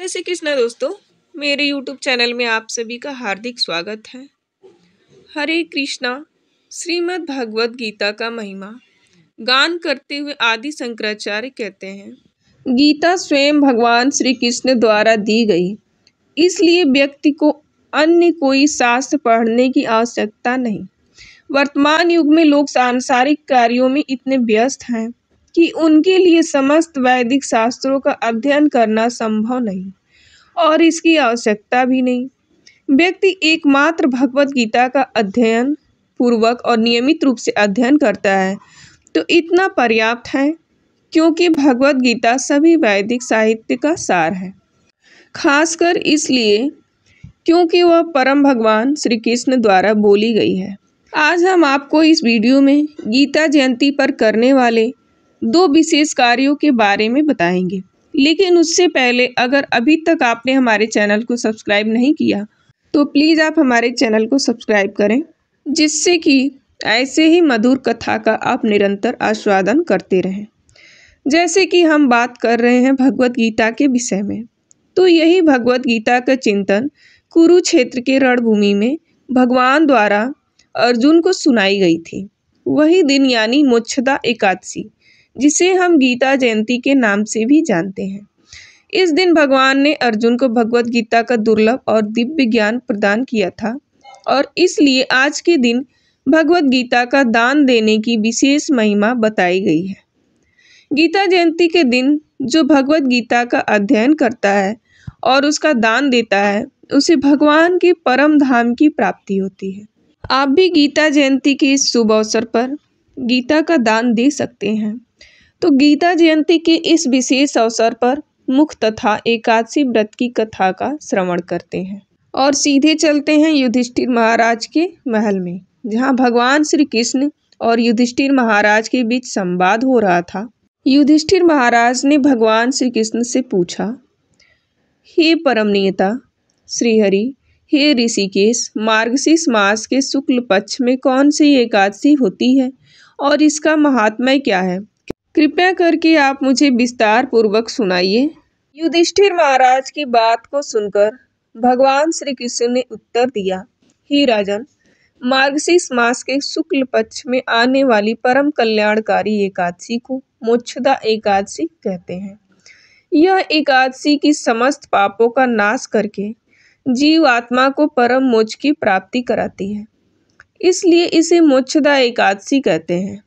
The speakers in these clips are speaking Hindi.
श्री कृष्णा दोस्तों, मेरे YouTube चैनल में आप सभी का हार्दिक स्वागत है। हरे कृष्णा। श्रीमद् भगवद गीता का महिमा गान करते हुए आदि शंकराचार्य कहते हैं, गीता स्वयं भगवान श्री कृष्ण द्वारा दी गई, इसलिए व्यक्ति को अन्य कोई शास्त्र पढ़ने की आवश्यकता नहीं। वर्तमान युग में लोग सांसारिक कार्यों में इतने व्यस्त हैं कि उनके लिए समस्त वैदिक शास्त्रों का अध्ययन करना संभव नहीं और इसकी आवश्यकता भी नहीं। व्यक्ति एकमात्र भगवत गीता का अध्ययन पूर्वक और नियमित रूप से अध्ययन करता है तो इतना पर्याप्त है, क्योंकि भगवत गीता सभी वैदिक साहित्य का सार है। खासकर इसलिए क्योंकि वह परम भगवान श्री कृष्ण द्वारा बोली गई है। आज हम आपको इस वीडियो में गीता जयंती पर करने वाले 2 विशेष कार्यों के बारे में बताएंगे, लेकिन उससे पहले अगर अभी तक आपने हमारे चैनल को सब्सक्राइब नहीं किया तो प्लीज़ आप हमारे चैनल को सब्सक्राइब करें, जिससे कि ऐसे ही मधुर कथा का आप निरंतर आस्वादन करते रहें। जैसे कि हम बात कर रहे हैं भगवत गीता के विषय में, तो यही भगवत गीता का चिंतन कुरुक्षेत्र के रणभूमि में भगवान द्वारा अर्जुन को सुनाई गई थी। वही दिन यानी मोक्षदा एकादशी, जिसे हम गीता जयंती के नाम से भी जानते हैं। इस दिन भगवान ने अर्जुन को भगवत गीता का दुर्लभ और दिव्य ज्ञान प्रदान किया था और इसलिए आज के दिन भगवत गीता का दान देने की विशेष महिमा बताई गई है। गीता जयंती के दिन जो भगवत गीता का अध्ययन करता है और उसका दान देता है, उसे भगवान के परम धाम की प्राप्ति होती है। आप भी गीता जयंती के इस शुभ अवसर पर गीता का दान दे सकते हैं। तो गीता जयंती के इस विशेष अवसर पर मुख तथा एकादशी व्रत की कथा का श्रवण करते हैं और सीधे चलते हैं युधिष्ठिर महाराज के महल में, जहां भगवान श्री कृष्ण और युधिष्ठिर महाराज के बीच संवाद हो रहा था। युधिष्ठिर महाराज ने भगवान श्री कृष्ण से पूछा, हे परमनियता श्रीहरि, हे ऋषिकेश, मार्गशीर्ष मास के शुक्ल पक्ष में कौन सी एकादशी होती है और इसका महात्म्य क्या है? कृपया करके आप मुझे विस्तार पूर्वक सुनाइए। युधिष्ठिर महाराज की बात को सुनकर भगवान श्री कृष्ण ने उत्तर दिया, हे राजन, मार्गशीर्ष मास के शुक्ल पक्ष में आने वाली परम कल्याणकारी एकादशी को मोक्षदा एकादशी कहते हैं। यह एकादशी की समस्त पापों का नाश करके जीव आत्मा को परम मोक्ष की प्राप्ति कराती है, इसलिए इसे मोक्षदा एकादशी कहते हैं।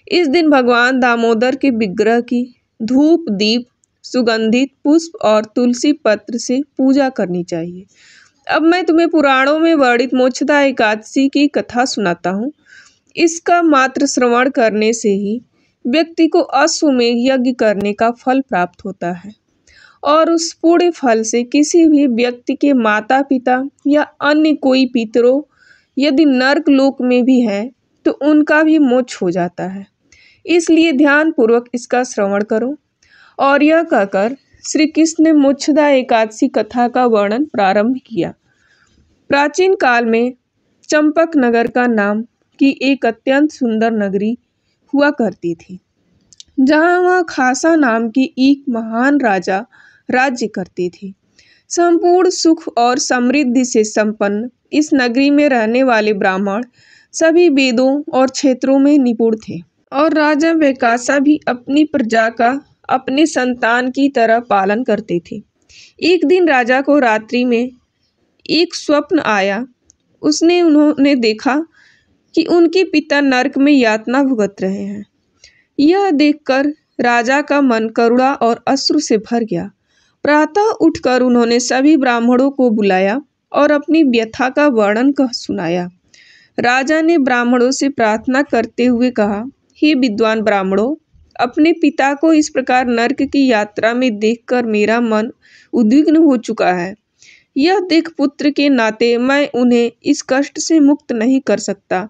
इस दिन भगवान दामोदर के विग्रह की धूप, दीप, सुगंधित पुष्प और तुलसी पत्र से पूजा करनी चाहिए। अब मैं तुम्हें पुराणों में वर्णित मोक्षदा एकादशी की कथा सुनाता हूँ। इसका मात्र श्रवण करने से ही व्यक्ति को अश्वमेध यज्ञ करने का फल प्राप्त होता है और उस पुण्य फल से किसी भी व्यक्ति के माता पिता या अन्य कोई पितरों यदि नर्क लोक में भी हैं तो उनका भी मोक्ष हो जाता है। इसलिए ध्यान पूर्वक इसका श्रवण करो। और यह कहकर श्री कृष्ण ने मोक्षदा एकादशी कथा का वर्णन प्रारंभ किया। प्राचीन काल में चंपक नगर का नाम की एक अत्यंत सुंदर नगरी हुआ करती थी, जहाँ वह खासा नाम की एक महान राजा राज्य करती थी। संपूर्ण सुख और समृद्धि से संपन्न इस नगरी में रहने वाले ब्राह्मण सभी वेदों और क्षेत्रों में निपुण थे और राजा वैकासा भी अपनी प्रजा का अपने संतान की तरह पालन करते थे। एक दिन राजा को रात्रि में एक स्वप्न आया। उन्होंने देखा कि उनके पिता नरक में यातना भुगत रहे हैं। यह देखकर राजा का मन करुणा और अश्रु से भर गया। प्रातः उठकर उन्होंने सभी ब्राह्मणों को बुलाया और अपनी व्यथा का वर्णन सुनाया। राजा ने ब्राह्मणों से प्रार्थना करते हुए कहा, हे विद्वान ब्राह्मणों, अपने पिता को इस प्रकार नरक की यात्रा में देखकर मेरा मन उद्विग्न हो चुका है। यह देख पुत्र के नाते मैं उन्हें इस कष्ट से मुक्त नहीं कर सकता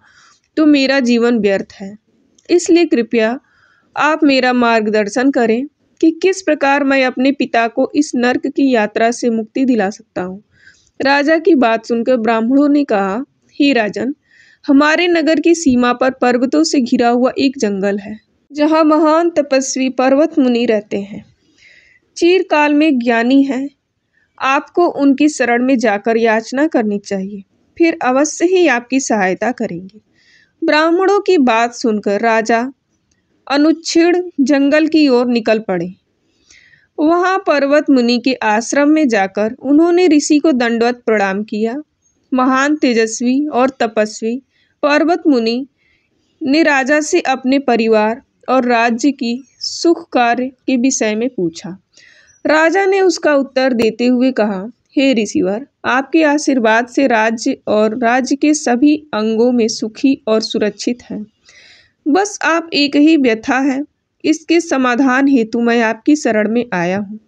तो मेरा जीवन व्यर्थ है। इसलिए कृपया आप मेरा मार्गदर्शन करें कि किस प्रकार मैं अपने पिता को इस नरक की यात्रा से मुक्ति दिला सकता हूँ। राजा की बात सुनकर ब्राह्मणों ने कहा, हे राजन, हमारे नगर की सीमा पर पर्वतों से घिरा हुआ एक जंगल है, जहाँ महान तपस्वी पर्वत मुनि रहते हैं। चिरकाल में ज्ञानी हैं आपको उनकी शरण में जाकर याचना करनी चाहिए, फिर अवश्य ही आपकी सहायता करेंगे। ब्राह्मणों की बात सुनकर राजा अनुच्छिड़ जंगल की ओर निकल पड़े। वहां पर्वत मुनि के आश्रम में जाकर उन्होंने ऋषि को दंडवत प्रणाम किया। महान तेजस्वी और तपस्वी पर्वत मुनि ने राजा से अपने परिवार और राज्य की सुख कार्य के विषय में पूछा। राजा ने उसका उत्तर देते हुए कहा, हे ऋषिवर, आपके आशीर्वाद से राज्य और राज्य के सभी अंगों में सुखी और सुरक्षित हैं। बस आप एक ही व्यथा है, इसके समाधान हेतु मैं आपकी शरण में आया हूँ।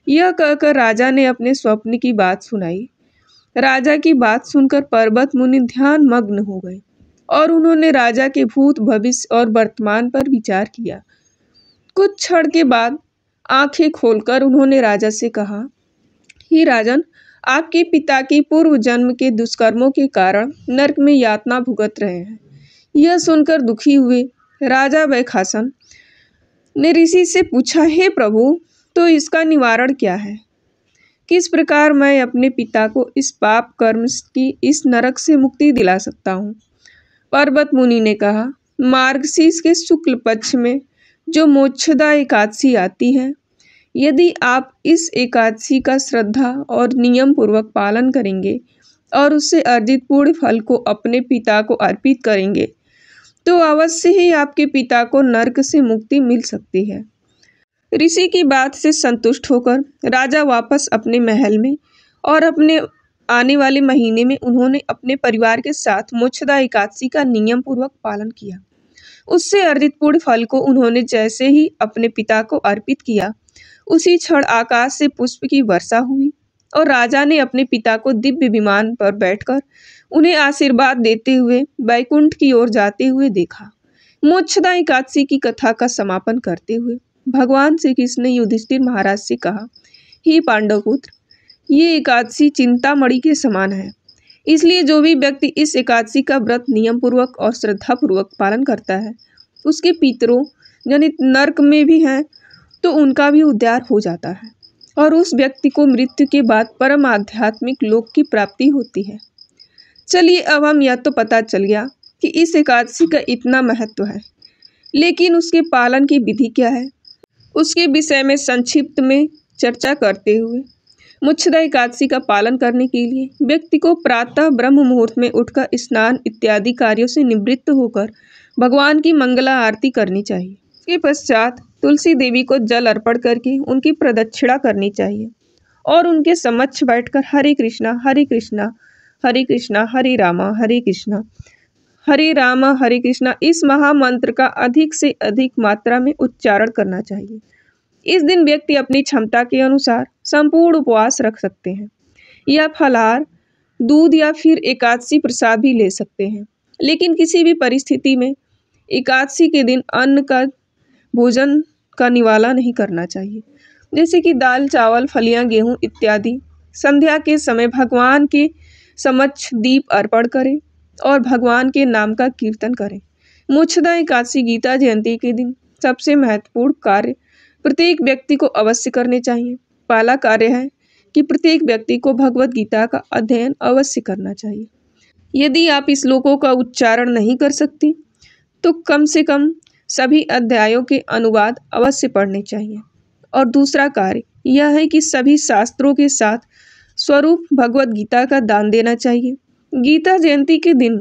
यह कहकर राजा ने अपने स्वप्न की बात सुनाई। राजा की बात सुनकर पर्वत मुनि ध्यान मग्न हो गए और उन्होंने राजा के भूत, भविष्य और वर्तमान पर विचार किया। कुछ क्षण के बाद आंखें खोलकर उन्होंने राजा से कहा, हे राजन, आपके पिता के पूर्व जन्म के दुष्कर्मों के कारण नरक में यातना भुगत रहे हैं। यह सुनकर दुखी हुए राजा वैखासन ने ऋषि से पूछा, हे प्रभु, तो इसका निवारण क्या है? किस प्रकार मैं अपने पिता को इस पाप कर्म की इस नरक से मुक्ति दिला सकता हूँ? पर्वत मुनि ने कहा, मार्गशीर्ष के शुक्ल पक्ष में जो मोक्षदा एकादशी आती है, यदि आप इस एकादशी का श्रद्धा और नियम पूर्वक पालन करेंगे और उससे अर्जित पूर्ण फल को अपने पिता को अर्पित करेंगे, तो अवश्य ही आपके पिता को नरक से मुक्ति मिल सकती है। ऋषि की बात से संतुष्ट होकर राजा वापस अपने महल में और अपने आने वाले महीने में उन्होंने अपने परिवार के साथ मोक्षदा एकादशी का नियम पूर्वक पालन किया। उससे अर्जित पूर्ण फल को उन्होंने जैसे ही अपने पिता को अर्पित किया, उसी क्षण आकाश से पुष्प की वर्षा हुई और राजा ने अपने पिता को दिव्य विमान पर बैठकर उन्हें आशीर्वाद देते हुए वैकुंठ की ओर जाते हुए देखा। मोक्षदा एकादशी की कथा का समापन करते हुए भगवान श्री कृष्ण ने युधिष्ठिर महाराज से कहा, हे पांडव पुत्र, ये एकादशी चिंतामणि के समान है। इसलिए जो भी व्यक्ति इस एकादशी का व्रत नियम पूर्वक और श्रद्धा पूर्वक पालन करता है, उसके पितरों जनित नरक में भी हैं तो उनका भी उद्धार हो जाता है और उस व्यक्ति को मृत्यु के बाद परम आध्यात्मिक लोक की प्राप्ति होती है। चलिए, अब हम यह तो पता चल गया कि इस एकादशी का इतना महत्व है, लेकिन उसके पालन की विधि क्या है, उसके विषय में संक्षिप्त में चर्चा करते हुए मोक्षदा एकादशी का पालन करने के लिए व्यक्ति को प्रातः ब्रह्म मुहूर्त में उठकर स्नान इत्यादि कार्यों से निवृत्त होकर भगवान की मंगला आरती करनी चाहिए। इसके पश्चात तुलसी देवी को जल अर्पण करके उनकी प्रदक्षिणा करनी चाहिए और उनके समक्ष बैठकर हरे कृष्णा हरे कृष्णा हरे कृष्णा हरे रामा हरे कृष्णा हरे राम हरे कृष्णा इस महामंत्र का अधिक से अधिक मात्रा में उच्चारण करना चाहिए। इस दिन व्यक्ति अपनी क्षमता के अनुसार संपूर्ण उपवास रख सकते हैं या फलाहार, दूध या फिर एकादशी प्रसाद भी ले सकते हैं, लेकिन किसी भी परिस्थिति में एकादशी के दिन अन्न का भोजन का निवाला नहीं करना चाहिए, जैसे कि दाल, चावल, फलियां, गेहूं इत्यादि। संध्या के समय भगवान के समक्ष दीप अर्पण करें और भगवान के नाम का कीर्तन करें। मोक्षदा एकादशी गीता जयंती के दिन सबसे महत्वपूर्ण कार्य प्रत्येक व्यक्ति को अवश्य करने चाहिए। पहला कार्य है कि प्रत्येक व्यक्ति को भगवत गीता का अध्ययन अवश्य करना चाहिए। यदि आप इस श्लोकों का उच्चारण नहीं कर सकती तो कम से कम सभी अध्यायों के अनुवाद अवश्य पढ़ने चाहिए। और दूसरा कार्य यह है कि सभी शास्त्रों के साथ स्वरूप भगवत गीता का दान देना चाहिए। गीता जयंती के दिन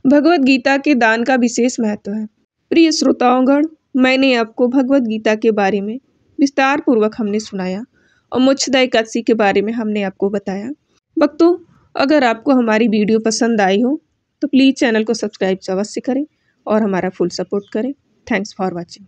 भगवत गीता के दान का विशेष महत्व है। प्रिय श्रोताओगण, मैंने आपको भगवत गीता के बारे में विस्तार पूर्वक हमने सुनाया और मोक्षदा एकादशी के बारे में हमने आपको बताया। भक्तों, अगर आपको हमारी वीडियो पसंद आई हो तो प्लीज़ चैनल को सब्सक्राइब अवश्य करें और हमारा फुल सपोर्ट करें। Thanks for watching.